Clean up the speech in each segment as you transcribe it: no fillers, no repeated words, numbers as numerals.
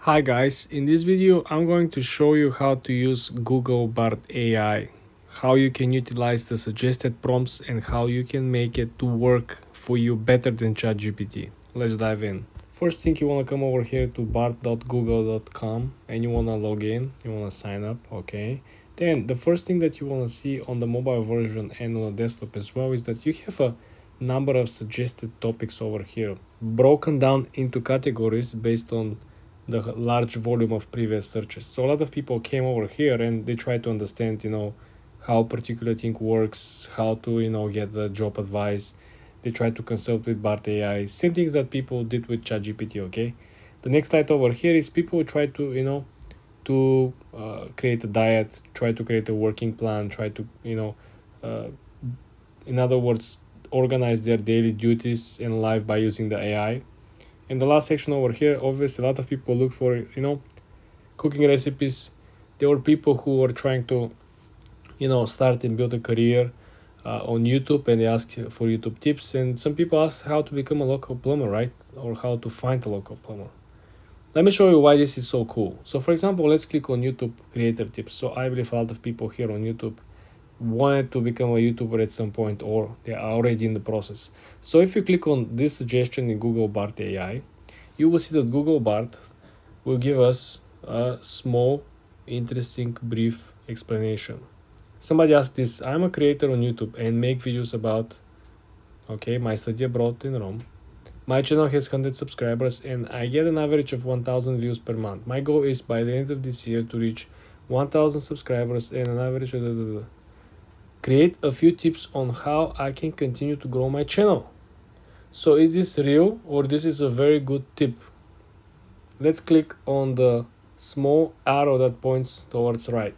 Hi guys, in this video I'm going to show you how to use Google Bard AI, how you can utilize the suggested prompts and how you can make it to work for you better than ChatGPT. Let's dive in. First thing, you want to come over here to bard.google.com and you want to log in, you want to sign up, okay? Then the first thing that you want to see on the mobile version and on the desktop as well is that you have a number of suggested topics over here broken down into categories based on the large volume of previous searches. So a lot of people came over here and they try to understand, how a particular thing works, how to, get the job advice. They try to consult with Bart AI. Same things that people did with ChatGPT, okay? The next slide over here is people try to, create a diet, try to create a working plan, try to, uh, in other words, organize their daily duties in life by using the AI. In the last section over here, obviously a lot of people look for, cooking recipes. There were people who were trying to, start and build a career on YouTube, and they ask for YouTube tips. And some people ask how to become a local plumber, right? Or how to find a local plumber. Let me show you why this is so cool. So for example, let's click on YouTube creator tips. So I believe a lot of people here on YouTube wanted to become a YouTuber at some point, or they are already in the process. So if you click on this suggestion in Google Bard AI, you will see that Google Bard will give us a small, interesting, brief explanation. Somebody asked this: I'm a creator on YouTube and make videos about, okay, my study abroad in Rome. My channel has 100 subscribers and I get an average of 1000 views per month. My goal is by the end of this year to reach 1000 subscribers and an average of create a few tips on how I can continue to grow my channel. So is this real or this is a very good tip? Let's click on the small arrow that points towards right.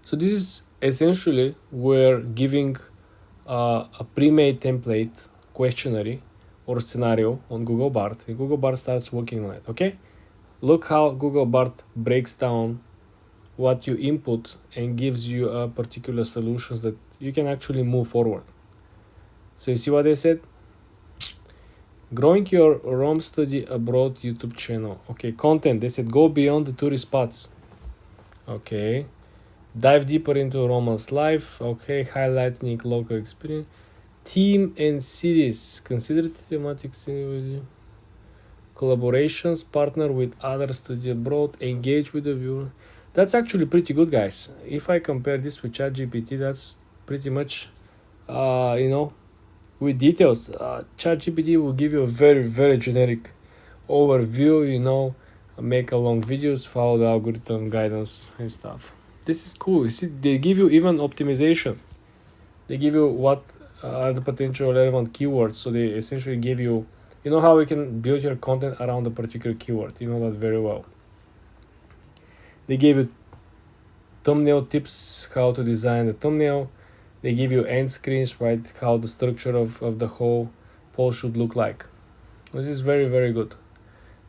So this is essentially we're giving a pre-made template questionnaire or scenario on Google Bard, and Google Bard starts working on it. Okay, look how Google Bard breaks down what you input and gives you a particular solutions that you can actually move forward. So you see what they said? Growing your Rome study abroad YouTube channel. Okay, content. They said go beyond the tourist spots. Okay, dive deeper into Roman's life. Okay, highlighting local experience. Team and cities. Consider thematics collaborations. Partner with other study abroad. Engage with the viewer. That's actually pretty good, guys. If I compare this with ChatGPT, that's pretty much, with details. ChatGPT will give you a very, very generic overview, make a long videos, follow the algorithm guidance and stuff. This is cool. You see, they give you even optimization. They give you what are the potential relevant keywords. So they essentially give you, how you can build your content around a particular keyword. You know that very well. They gave you thumbnail tips, how to design the thumbnail. They give you end screens, right? How the structure of the whole post should look like. This is very, very good.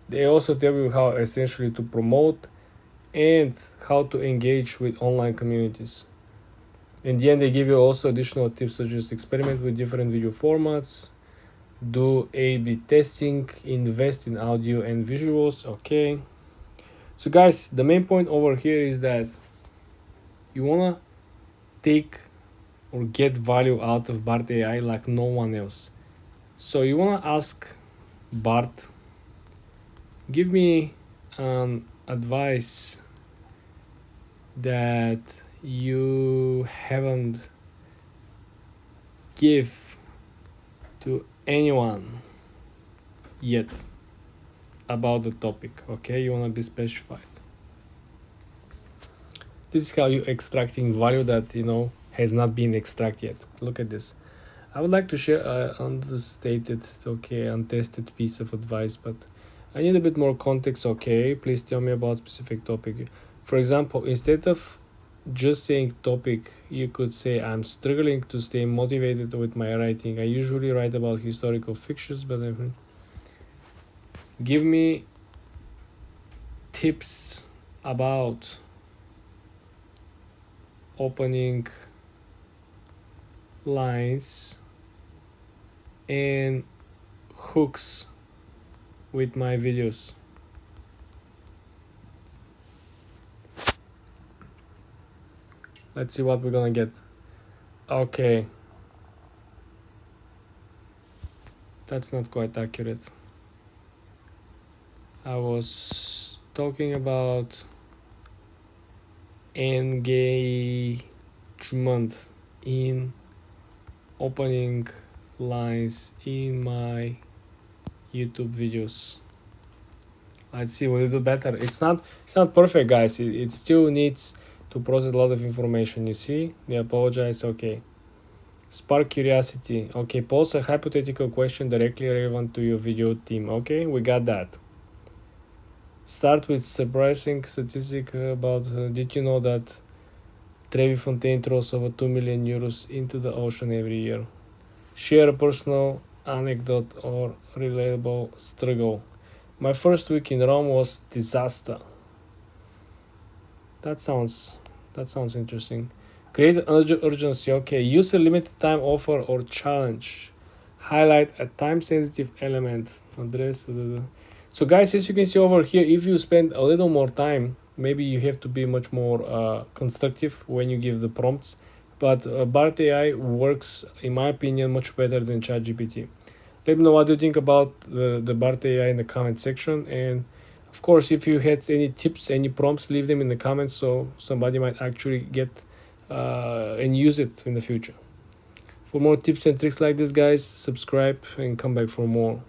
They also tell you how essentially to promote and how to engage with online communities. In the end, they give you also additional tips such as experiment with different video formats, do A/B testing, invest in audio and visuals. Okay. So guys, the main point over here is that you wanna take or get value out of Bard AI like no one else. So you wanna ask Bard, give me advice that you haven't give to anyone yet about the topic. Okay, you want to be specified. This is how you extracting value that has not been extracted yet. Look at this. I would like to share an understated, untested piece of advice, but I need a bit more context. Okay, please tell me about specific topic. For example, instead of just saying topic, you could say I'm struggling to stay motivated with my writing. I usually write about historical fictions, but give me tips about opening lines and hooks with my videos. Let's see what we're gonna get. Okay, that's not quite accurate. I was talking about engagement in opening lines in my YouTube videos. Let's see, will it do better? It's not perfect, guys. It still needs to process a lot of information. You see? They apologize. Okay. Spark curiosity. Okay, pose a hypothetical question directly relevant to your video theme. Okay, we got that. Start with surprising statistic about did you know that Trevi Fontaine throws over 2 million euros into the ocean every year? Share a personal anecdote or relatable struggle. My first week in Rome was disaster. That sounds interesting. Create an urgency. Okay, use a limited time offer or challenge. Highlight a time sensitive element. Address. So guys, as you can see over here, if you spend a little more time, maybe you have to be much more constructive when you give the prompts. But BART AI works, in my opinion, much better than ChatGPT. Let me know what you think about the BART AI in the comment section. And of course, if you had any tips, any prompts, leave them in the comments so somebody might actually get and use it in the future. For more tips and tricks like this, guys, subscribe and come back for more.